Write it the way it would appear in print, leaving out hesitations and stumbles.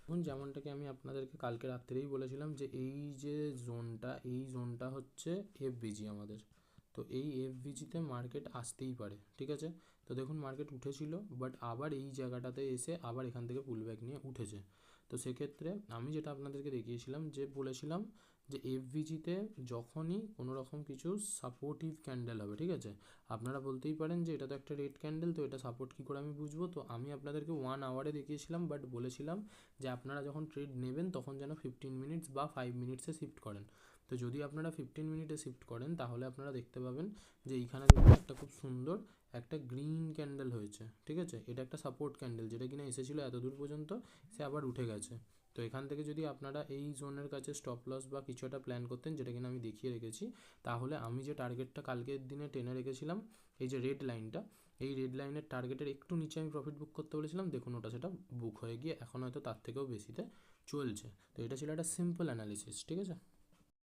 এখন যেমনটাকে আমি আপনাদেরকে কালকে রাত্রেই বলেছিলাম যে এই যে জোনটা, এই জোনটা হচ্ছে এফভিজি আমাদের। তো এই এফভিজিতে মার্কেট আসতেই পারে, ঠিক আছে। তো দেখুন মার্কেট উঠেছিল, বাট আবার এই জায়গাটাতে এসে আবার এখান থেকে পুলব্যাক নিয়ে উঠেছে। তো সেক্ষেত্রে আমি যেটা আপনাদেরকে দেখিয়েছিলাম, যে বলেছিলাম যে এফভিজিতে যখনই কোনো রকম কিছু সাপোর্টিভ ক্যান্ডেল হবে, ঠিক আছে, আপনারা বলতেই পারেন যে এটা তো একটা রেড ক্যান্ডেল, তো এটা সাপোর্ট কী করে আমি বুঝবো। তো আমি আপনাদেরকে 1 আওয়ারে দেখিয়েছিলাম, বাট বলেছিলাম যে আপনারা যখন ট্রেড নেবেন তখন যেন 15 মিনিটস বা 5 মিনিটসে শিফট করেন। তো যদি আপনারা 15 মিনিটে শিফট করেন তাহলে আপনারা দেখতে পাবেন যে এইখানে দেখুন একটা খুব সুন্দর একটা গ্রিন ক্যান্ডেল হয়েছে, ঠিক আছে। এটা একটা সাপোর্ট ক্যান্ডেল, যেটা কিনা এসেছিলো এত দূর পর্যন্ত, সে আবার উঠে গেছে। তো এখান থেকে যদি আপনারা এই জোনের কাছে স্টপ লস বা কিছু একটা প্ল্যান করতেন, যেটা কিনা আমি দেখিয়ে রেখেছি, তাহলে আমি যে টার্গেটটা কালকের দিনে টেনে রেখেছিলাম, এই যে রেড লাইনটা, এই রেড লাইনের টার্গেটের একটু নিচে আমি প্রফিট বুক করতে বলেছিলাম, দেখুন ওটা সেটা বুক হয়ে গিয়ে এখন হয়তো তার থেকেও বেশিতে চলছে। তো এটা ছিল একটা সিম্পল অ্যানালিসিস, ঠিক আছে।